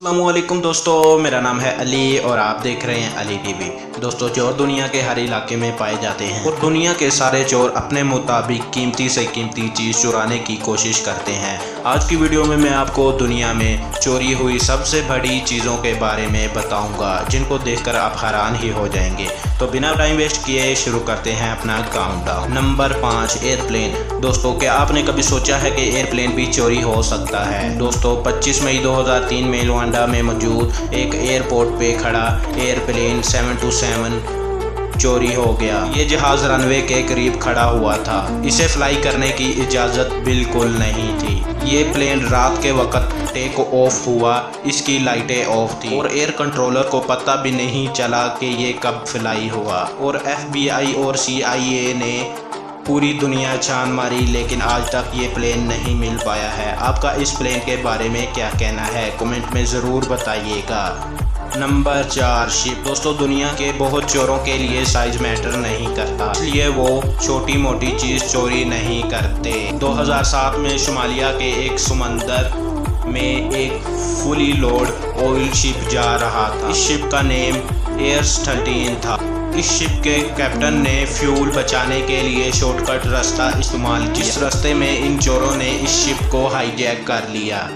अस्सलामुअलैकुम दोस्तों, मेरा नाम है अली और आप देख रहे हैं अली टीवी। दोस्तों, चोर दुनिया के हर इलाके में पाए जाते हैं और दुनिया के सारे चोर अपने मुताबिक कीमती से कीमती चीज़ चुराने की कोशिश करते हैं। आज की वीडियो में मैं आपको दुनिया में चोरी हुई सबसे बड़ी चीज़ों के बारे में बताऊंगा, जिनको देखकर आप हैरान ही हो जाएंगे। तो बिना टाइम वेस्ट किए शुरू करते हैं अपना काउंटडाउन। Number 5, airplane. दोस्तों, क्या आपने कभी सोचा है कि एयरप्लेन भी चोरी हो सकता है? दोस्तों, 25 मई 2003 में लुआंडा में मौजूद एक एयरपोर्ट पे खड़ा एयरप्लेन 727 चोरी हो गया। ये जहाज रनवे के करीब खड़ा हुआ था। इसे फ्लाई करने की इजाज़त बिल्कुल नहीं थी। ये प्लेन रात के वक्त टेक ऑफ हुआ, इसकी लाइटें ऑफ थी और एयर कंट्रोलर को पता भी नहीं चला कि ये कब फ्लाई हुआ। और FBI और CIA ने पूरी दुनिया छान मारी, लेकिन आज तक ये प्लेन नहीं मिल पाया है। आपका इस प्लेन के बारे में क्या कहना है, कमेंट में ज़रूर बताइएगा। Number 4, ship. दोस्तों, दुनिया के बहुत चोरों के लिए साइज मैटर नहीं करता, इसलिए वो छोटी मोटी चीज़ चोरी नहीं करते। 2007 में सोमालिया के एक समंदर में एक फुली लोड ऑयल शिप जा रहा था। इस शिप का नेम एयर्स 13 था। इस शिप के कैप्टन ने फ्यूल बचाने के लिए शॉर्टकट रास्ता इस्तेमाल किया। इस रास्ते में इन चोरों ने इस शिप को हाईजैक कर लिया।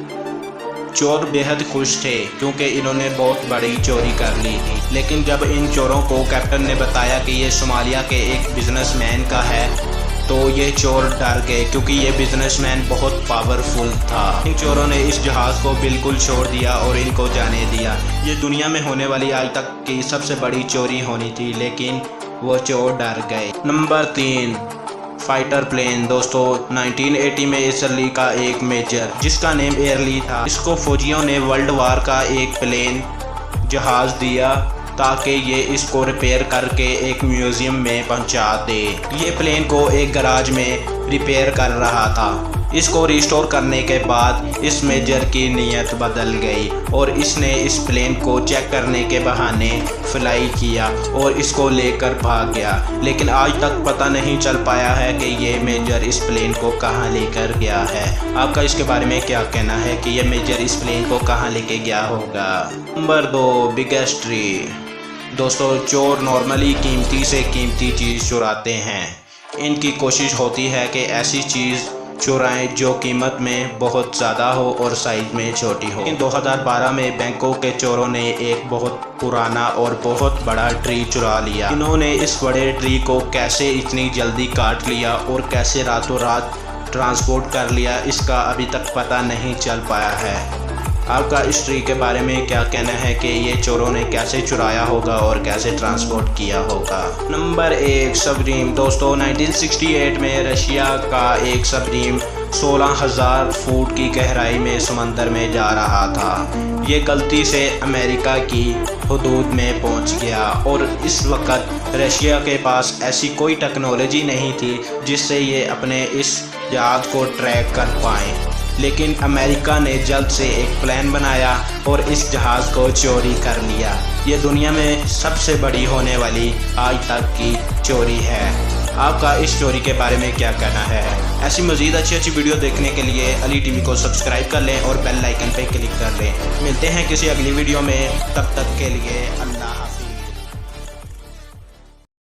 चोर बेहद खुश थे क्योंकि इन्होंने बहुत बड़ी चोरी कर ली थी। लेकिन जब इन चोरों को कैप्टन ने बताया कि ये सोमालिया के एक बिजनेसमैन का है, तो ये चोर डर गए क्योंकि ये बिजनेसमैन बहुत पावरफुल था। इन चोरों ने इस जहाज़ को बिल्कुल छोड़ दिया और इनको जाने दिया। ये दुनिया में होने वाली आज तक की सबसे बड़ी चोरी होनी थी, लेकिन वो चोर डर गए। Number 3, fighter plane. दोस्तों, 1980 में इसराइल का एक मेजर जिसका नेम एयरली था, इसको फौजियों ने वर्ल्ड वार का एक प्लेन जहाज़ दिया ताकि ये इसको रिपेयर करके एक म्यूज़ियम में पहुंचा दे। ये प्लेन को एक गराज में रिपेयर कर रहा था। इसको रिस्टोर करने के बाद इस मेजर की नीयत बदल गई और इसने इस प्लेन को चेक करने के बहाने फ्लाई किया और इसको लेकर भाग गया। लेकिन आज तक पता नहीं चल पाया है कि ये मेजर इस प्लेन को कहां लेकर गया है। आपका इसके बारे में क्या कहना है कि ये मेजर इस प्लेन को कहां लेके गया होगा? Number 2, biggest tree. दोस्तों, चोर नॉर्मली कीमती से कीमती चीज़ चुराते हैं। इनकी कोशिश होती है कि ऐसी चीज़ चुराएं जो कीमत में बहुत ज़्यादा हो और साइज़ में छोटी हो। लेकिन 2012 में बैंकॉक के चोरों ने एक बहुत पुराना और बहुत बड़ा ट्री चुरा लिया। इन्होंने इस बड़े ट्री को कैसे इतनी जल्दी काट लिया और कैसे रातों रात ट्रांसपोर्ट कर लिया, इसका अभी तक पता नहीं चल पाया है। आपका इस ट्री के बारे में क्या कहना है कि ये चोरों ने कैसे चुराया होगा और कैसे ट्रांसपोर्ट किया होगा? Number 1, submarine. दोस्तों, 1968 में रशिया का एक सबमरीन 16,000 फुट की गहराई में समंदर में जा रहा था। ये गलती से अमेरिका की हदूद में पहुंच गया और इस वक्त रशिया के पास ऐसी कोई टेक्नोलॉजी नहीं थी जिससे ये अपने इस जहाज़ को ट्रैक कर पाएँ। लेकिन अमेरिका ने जल्द से एक प्लान बनाया और इस जहाज़ को चोरी कर लिया। ये दुनिया में सबसे बड़ी होने वाली आज तक की चोरी है। आपका इस चोरी के बारे में क्या कहना है? ऐसी मज़ीद अच्छी वीडियो देखने के लिए अली टीवी को सब्सक्राइब कर लें और बेल आइकन पे क्लिक कर लें। मिलते हैं किसी अगली वीडियो में, तब तक के लिए अल्लाह।